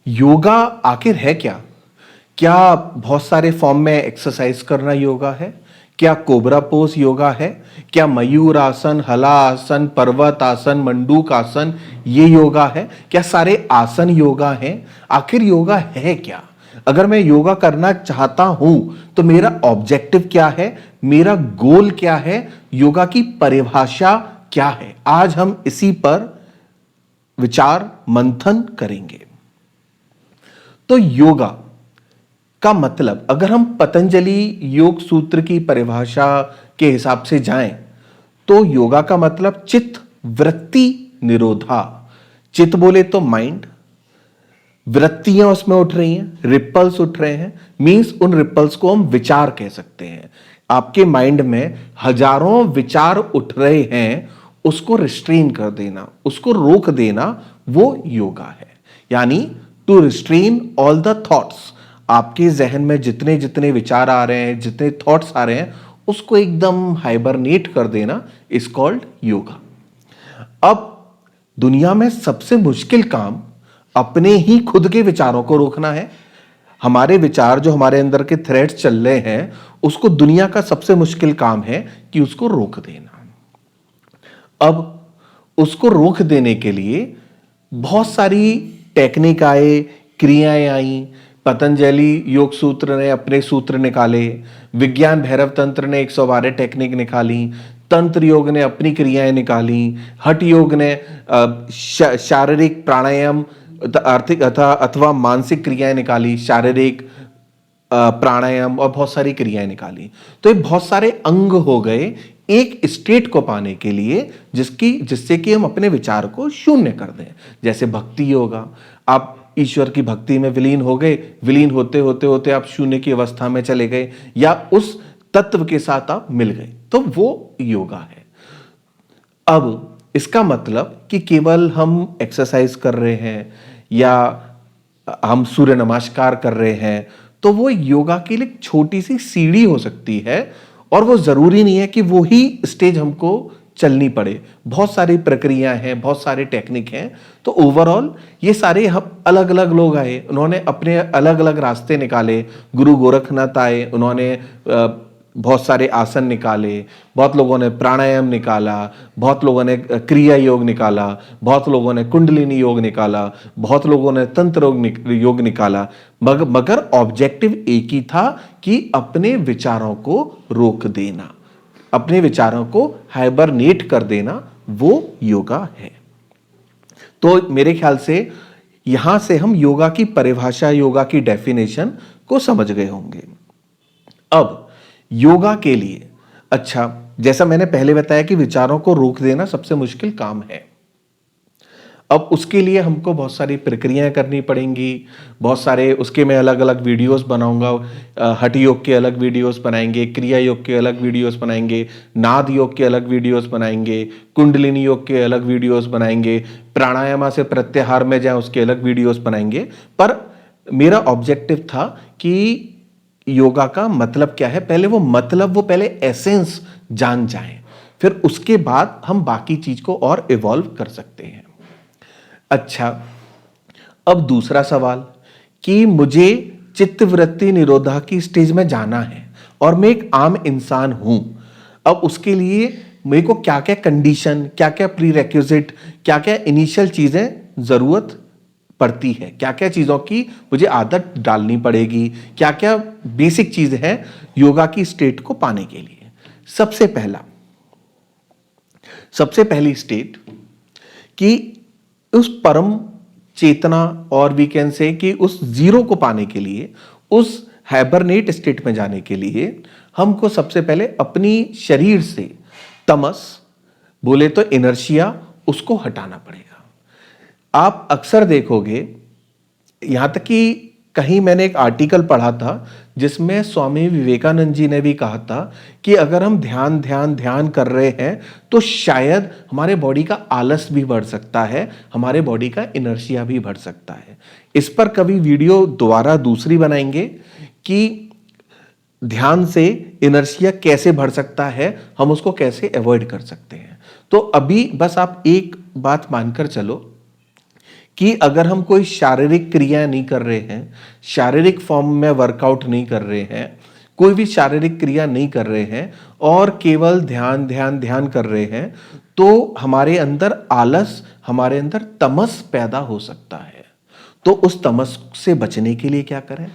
योगा आखिर है क्या? क्या बहुत सारे फॉर्म में एक्सरसाइज करना योगा है? क्या कोबरा पोज योगा है? क्या मयूर आसन, हला आसन, पर्वत आसन, मंडूक आसन ये योगा है? क्या सारे आसन योगा हैं? आखिर योगा है क्या? अगर मैं योगा करना चाहता हूं तो मेरा ऑब्जेक्टिव क्या है? मेरा गोल क्या है? योगा की परिभाषा क्या है? आज हम इसी पर विचार मंथन करेंगे। तो योगा का मतलब, अगर हम पतंजलि योग सूत्र की परिभाषा के हिसाब से जाएं तो योगा का मतलब चित्त वृत्ति निरोधा। चित्त बोले तो माइंड, वृत्तियां उसमें उठ रही हैं, रिपल्स उठ रहे हैं, मींस उन रिपल्स को हम विचार कह सकते हैं। आपके माइंड में हजारों विचार उठ रहे हैं, उसको रिस्ट्रेन कर देना, उसको रोक देना, वो योगा है। यानी to restrain all the thoughts. आपके जहन में जितने जितने विचार आ रहे हैं, जितने थॉट्स आ रहे हैं, उसको एकदम हाइबरनेट कर देना इज कॉल्ड योगा। अब दुनिया में सबसे मुश्किल काम अपने ही खुद के विचारों को रोकना है। हमारे विचार जो हमारे अंदर के थ्रेड्स चल रहे हैं, उसको दुनिया का सबसे मुश्किल काम है कि उसको रोक देना। अब उसको रोक देने के लिए बहुत सारी टेक्निक आए, क्रियाएं आई। पतंजलि योग सूत्र ने अपने सूत्र निकाले, विज्ञान भैरव तंत्र ने 112 टेक्निक निकाली, तंत्र योग ने अपनी क्रियाएं निकाली, हठ योग ने शारीरिक प्राणायाम आर्थिक अथवा मानसिक क्रियाएं निकाली, शारीरिक प्राणायाम और बहुत सारी क्रियाएं निकाली। तो ये बहुत सारे अंग हो गए एक स्टेट को पाने के लिए, जिससे कि हम अपने विचार को शून्य कर दें। जैसे भक्ति योगा, आप ईश्वर की भक्ति में विलीन हो गए, विलीन होते होते होते आप शून्य की अवस्था में चले गए, या उस तत्व के साथ आप मिल गए, तो वो योगा है। अब इसका मतलब कि केवल हम एक्सरसाइज कर रहे हैं या हम सूर्य नमस्कार कर रहे हैं, तो वो योगा के लिए छोटी सी सीढ़ी हो सकती है, और वो जरूरी नहीं है कि वो ही स्टेज हमको चलनी पड़े। बहुत सारी प्रक्रियाएं हैं, बहुत सारे टेक्निक हैं। तो ओवरऑल ये सारे हम अलग अलग लोग आए, उन्होंने अपने अलग अलग रास्ते निकाले। गुरु गोरखनाथ आए, उन्होंने बहुत सारे आसन निकाले, बहुत लोगों ने प्राणायाम निकाला, बहुत लोगों ने क्रिया योग निकाला, बहुत लोगों ने कुंडलिनी योग निकाला, बहुत लोगों ने तंत्र योग निकाला, मगर ऑब्जेक्टिव एक ही था कि अपने विचारों को रोक देना, अपने विचारों को हाइबरनेट कर देना, वो योगा है। तो मेरे ख्याल से यहां से हम योगा की परिभाषा, योगा की डेफिनेशन को समझ गए होंगे। अब योगा के लिए, अच्छा, जैसा मैंने पहले बताया कि विचारों को रोक देना सबसे मुश्किल काम है। अब उसके लिए हमको बहुत सारी प्रक्रियाएं करनी पड़ेंगी, बहुत सारे उसके मैं अलग अलग वीडियोस बनाऊंगा। हठ योग के अलग वीडियोस बनाएंगे, क्रिया योग के अलग वीडियोस बनाएंगे, नाद योग के अलग वीडियोस बनाएंगे, कुंडलिनी योग के अलग वीडियोस बनाएंगे, प्राणायाम से प्रत्याहार में जाए उसके अलग वीडियोस बनाएंगे। पर मेरा ऑब्जेक्टिव था कि योगा का मतलब क्या है, पहले वो पहले एसेंस जान जाएं, फिर उसके बाद हम बाकी चीज को और इवॉल्व कर सकते हैं। अच्छा, अब दूसरा सवाल कि मुझे चित्तवृत्ति निरोधा की स्टेज में जाना है और मैं एक आम इंसान हूं। अब उसके लिए मेरे को क्या क्या कंडीशन, क्या क्या प्रीरेक्विजिट, क्या क्या इनिशियल चीजें जरूरत पड़ती है, क्या क्या चीजों की मुझे आदत डालनी पड़ेगी, क्या क्या बेसिक चीज है योगा की स्टेट को पाने के लिए। सबसे पहली स्टेट कि उस परम चेतना, और वी कैन से कि उस जीरो को पाने के लिए, उस हाइबरनेट स्टेट में जाने के लिए हमको सबसे पहले अपनी शरीर से तमस, बोले तो इनर्शिया, उसको हटाना पड़ेगा। आप अक्सर देखोगे, यहां तक कि कहीं मैंने एक आर्टिकल पढ़ा था जिसमें स्वामी विवेकानंद जी ने भी कहा था कि अगर हम ध्यान ध्यान ध्यान कर रहे हैं तो शायद हमारे बॉडी का आलस भी बढ़ सकता है, हमारे बॉडी का इनर्शिया भी बढ़ सकता है। इस पर कभी वीडियो दोबारा दूसरी बनाएंगे कि ध्यान से इनर्शिया कैसे बढ़ सकता है, हम उसको कैसे अवॉइड कर सकते हैं। तो अभी बस आप एक बात मानकर चलो कि अगर हम कोई शारीरिक क्रिया नहीं कर रहे हैं, शारीरिक फॉर्म में वर्कआउट नहीं कर रहे हैं, कोई भी शारीरिक क्रिया नहीं कर रहे हैं और केवल ध्यान ध्यान ध्यान कर रहे हैं, तो हमारे अंदर आलस, हमारे अंदर तमस पैदा हो सकता है। तो उस तमस से बचने के लिए क्या करें?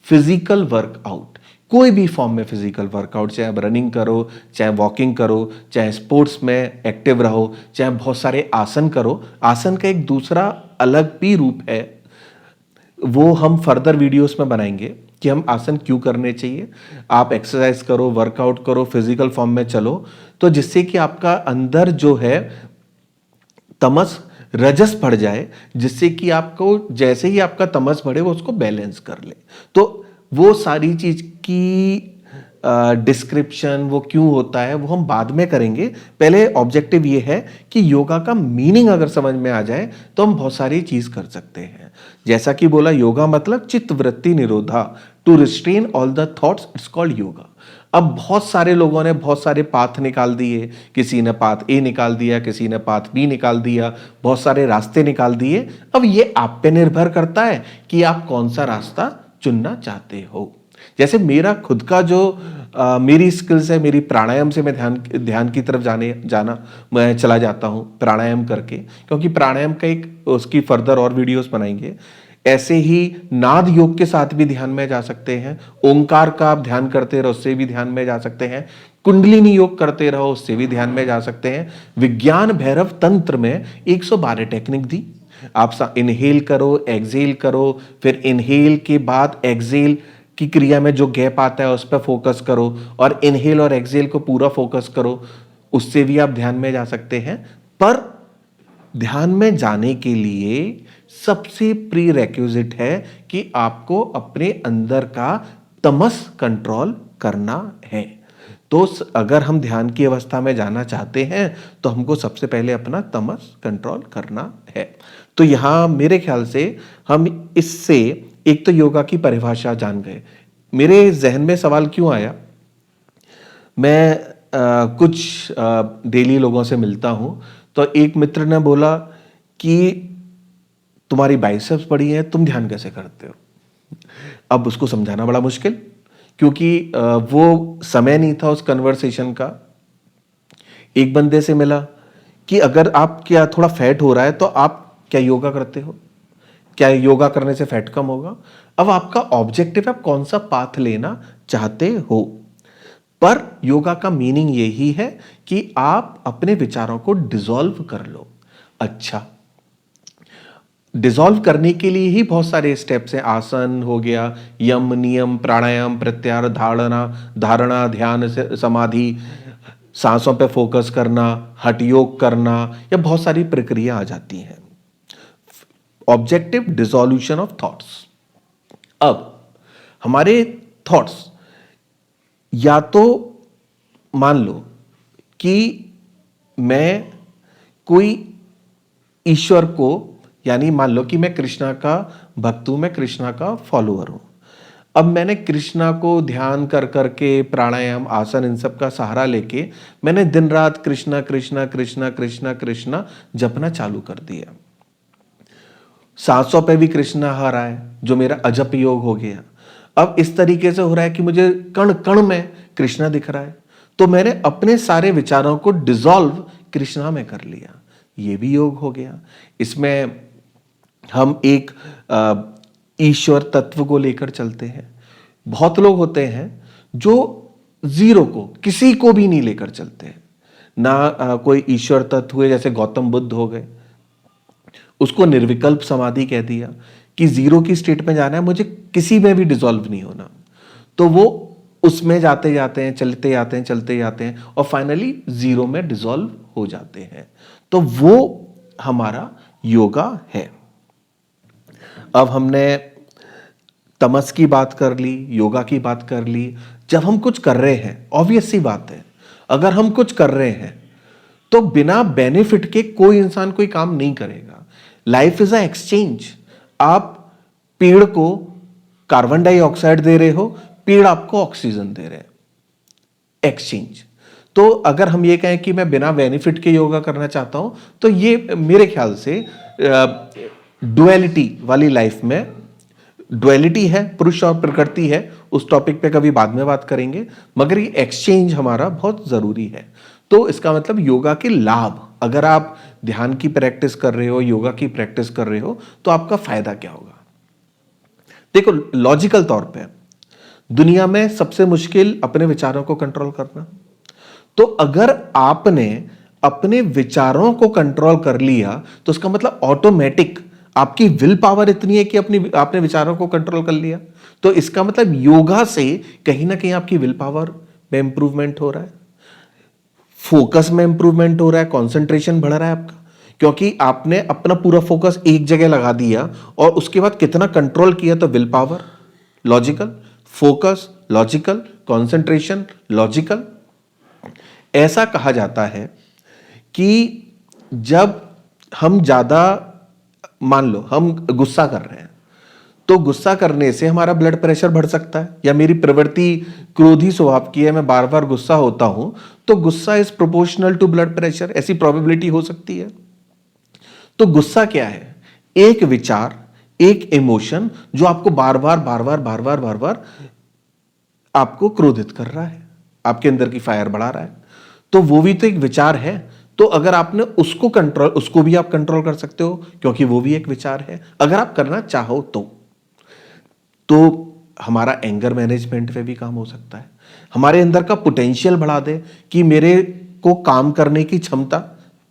फिजिकल वर्कआउट, कोई भी फॉर्म में फिजिकल वर्कआउट, चाहे आप रनिंग करो, चाहे वॉकिंग करो, चाहे स्पोर्ट्स में एक्टिव रहो, चाहे बहुत सारे आसन करो। आसन का एक दूसरा अलग भी रूप है, वो हम फर्दर वीडियोस में बनाएंगे कि हम आसन क्यों करने चाहिए। आप एक्सरसाइज करो, वर्कआउट करो, फिजिकल फॉर्म में चलो, तो जिससे कि आपका अंदर जो है तमस, रजस बढ़ जाए, जिससे कि आपको जैसे ही आपका तमस बढ़े वो उसको बैलेंस कर ले। तो वो सारी चीज की डिस्क्रिप्शन वो क्यों होता है वो हम बाद में करेंगे। पहले ऑब्जेक्टिव ये है कि योगा का मीनिंग अगर समझ में आ जाए तो हम बहुत सारी चीज कर सकते हैं। जैसा कि बोला, योगा मतलब चित्त वृत्ति निरोधा, to restrain all the thoughts, it's called yoga. अब बहुत सारे लोगों ने बहुत सारे पाथ निकाल दिए, किसी ने पाथ ए निकाल दिया, किसी ने पाथ बी निकाल दिया, बहुत सारे रास्ते निकाल दिए। अब ये आप पे निर्भर करता है कि आप कौन सा रास्ता चुनना चाहते हो। जैसे मेरा खुद का जो मेरी स्किल्स है, मेरी प्राणायाम से मैं ध्यान की तरफ जाना मैं चला जाता हूँ प्राणायाम करके, क्योंकि प्राणायाम का एक उसकी फर्दर और वीडियोस बनाएंगे। ऐसे ही नाद योग के साथ भी ध्यान में जा सकते हैं, ओंकार का आप ध्यान करते रहो उससे भी ध्यान में जा सकते हैं, कुंडलिनी योग करते रहो उससे भी ध्यान में जा सकते हैं। विज्ञान भैरव तंत्र में 112 टेक्निक दी। आप इनहेल करो, एक्सेल करो, फिर इनहेल के बाद एक्सेल की क्रिया में जो गैप आता है उस पर फोकस करो, और इनहेल और एक्सेल को पूरा फोकस करो, उससे भी आप ध्यान में जा सकते हैं। पर ध्यान में जाने के लिए सबसे प्री रेक्विजिट है कि आपको अपने अंदर का तमस कंट्रोल करना है। तो अगर हम ध्यान की अवस्था में जाना चाहते हैं तो हमको सबसे पहले अपना तमस कंट्रोल करना है। तो यहां मेरे ख्याल से हम इससे एक तो योगा की परिभाषा जान गए। मेरे जहन में सवाल क्यों आया, मैं कुछ डेली लोगों से मिलता हूं, तो एक मित्र ने बोला कि तुम्हारी बाइसेप्स बड़ी हैं, तुम ध्यान कैसे करते हो? अब उसको समझाना बड़ा मुश्किल, क्योंकि वो समय नहीं था उस कन्वर्सेशन का। एक बंदे से मिला कि अगर आप क्या थोड़ा फैट हो रहा है तो आप क्या योगा करते हो? क्या योगा करने से फैट कम होगा? अब आपका ऑब्जेक्टिव है आप कौन सा पाथ लेना चाहते हो। पर योगा का मीनिंग यही है कि आप अपने विचारों को डिसॉल्व कर लो। अच्छा, डिसॉल्व करने के लिए ही बहुत सारे स्टेप्स हैं। आसन हो गया, यम नियम, प्राणायाम, प्रत्याहार, धारणा, ध्यान, समाधि, सांसों पे फोकस करना, हठ योग करना, या बहुत सारी प्रक्रिया आ जाती हैं। Objective dissolution of thoughts. अब हमारे थॉट्स, या तो मान लो कि मैं कोई ईश्वर को, यानी मान लो कि मैं कृष्णा का भक्त हूं, मैं कृष्णा का फॉलोअर हूं। अब मैंने कृष्णा को ध्यान कर करके, प्राणायाम, आसन, इन सब का सहारा लेके मैंने दिन रात कृष्णा कृष्णा कृष्णा कृष्णा कृष्णा जपना चालू कर दिया। सांसों पे भी कृष्णा आ रहा है, जो मेरा अजप योग हो गया। अब इस तरीके से हो रहा है कि मुझे कण कण में कृष्णा दिख रहा है, तो मैंने अपने सारे विचारों को डिसॉल्व कृष्णा में कर लिया। ये भी योग हो गया। इसमें हम एक ईश्वर तत्व को लेकर चलते हैं। बहुत लोग होते हैं जो जीरो को, किसी को भी नहीं लेकर चलते हैं ना। कोई ईश्वर तत्व हुए, जैसे गौतम बुद्ध हो गए, उसको निर्विकल्प समाधि कह दिया कि जीरो की स्टेट में जाना है, मुझे किसी में भी डिसॉल्व नहीं होना। तो वो उसमें जाते जाते हैं, चलते जाते हैं, चलते जाते हैं, और फाइनली जीरो में डिसॉल्व हो जाते हैं। तो वो हमारा योगा है। अब हमने तमस की बात कर ली, योगा की बात कर ली। जब हम कुछ कर रहे हैं, ऑब्वियस सी बात है, अगर हम कुछ कर रहे हैं तो बिना बेनिफिट के कोई इंसान कोई काम नहीं करेगा। Life is a exchange. आप पेड़ को कार्बन डाइऑक्साइड दे रहे हो, पेड़ आपको ऑक्सीजन दे रहे हैं। एक्सचेंज। तो अगर हम ये कहें कि मैं बिना बेनिफिट के योगा करना चाहता हूं, तो ये मेरे ख्याल से डुअलिटी वाली लाइफ में, डुअलिटी है, पुरुष और प्रकृति है, उस टॉपिक पे कभी बाद में बात करेंगे, मगर ये एक्सचेंज हमारा बहुत जरूरी है। तो इसका मतलब योगा के लाभ, अगर आप ध्यान की प्रैक्टिस कर रहे हो, योगा की प्रैक्टिस कर रहे हो, तो आपका फायदा क्या होगा। देखो, लॉजिकल तौर पे दुनिया में सबसे मुश्किल अपने विचारों को कंट्रोल करना। तो अगर आपने अपने विचारों को कंट्रोल कर लिया तो उसका मतलब ऑटोमेटिक आपकी विल पावर इतनी है कि आपने विचारों को कंट्रोल कर लिया। तो इसका मतलब योगा से कहीं ना कहीं आपकी विल पावर में इंप्रूवमेंट हो रहा है, फोकस में इंप्रूवमेंट हो रहा है, कंसंट्रेशन बढ़ रहा है आपका, क्योंकि आपने अपना पूरा फोकस एक जगह लगा दिया और उसके बाद कितना कंट्रोल किया। तो will power logical, focus logical, concentration logical. ऐसा कहा जाता है कि जब हम ज्यादा, मान लो हम गुस्सा कर रहे हैं, तो गुस्सा करने से हमारा ब्लड प्रेशर बढ़ सकता है, या मेरी प्रवृत्ति क्रोधी स्वभाव की है, मैं बार बार गुस्सा होता हूं, तो गुस्सा is proportional to blood pressure, ऐसी प्रोबेबिलिटी हो सकती है। तो गुस्सा क्या है? एक विचार, एक इमोशन जो आपको बार बार बार बार बार बार बार बार आपको क्रोधित कर रहा है, आपके अंदर की फायर बढ़ा रहा है। तो वो भी तो एक विचार है। तो अगर आपने उसको कंट्रोल, उसको भी आप कंट्रोल कर सकते हो, क्योंकि वो भी एक विचार है, अगर आप करना चाहो तो हमारा एंगर मैनेजमेंट पे भी काम हो सकता है, हमारे अंदर का पोटेंशियल बढ़ा दे कि मेरे को काम करने की क्षमता,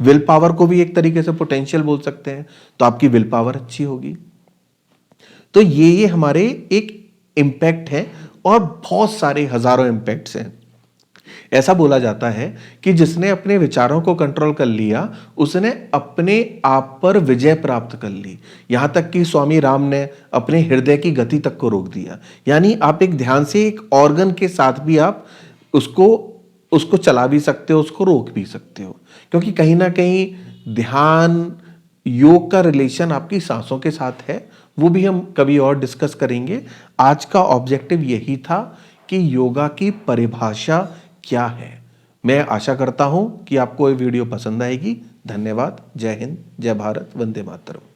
विल पावर को भी एक तरीके से पोटेंशियल बोल सकते हैं, तो आपकी विल पावर अच्छी होगी। तो ये हमारे एक इंपैक्ट है, और बहुत सारे हजारों इंपैक्ट्स हैं। ऐसा बोला जाता है कि जिसने अपने विचारों को कंट्रोल कर लिया उसने अपने आप पर विजय प्राप्त कर ली। यहां तक कि स्वामी राम ने अपने हृदय की गति तक को रोक दिया। यानी आप एक ध्यान से एक ऑर्गन के साथ भी आप उसको चला भी सकते हो, उसको रोक भी सकते हो, क्योंकि कहीं ना कहीं ध्यान योग का रिलेशन आपकी सांसों के साथ है। वो भी हम कभी और डिस्कस करेंगे। आज का ऑब्जेक्टिव यही था कि योगा की परिभाषा क्या है। मैं आशा करता हूं कि आपको ये वीडियो पसंद आएगी। धन्यवाद। जय हिंद, जय भारत, वंदे मातरम।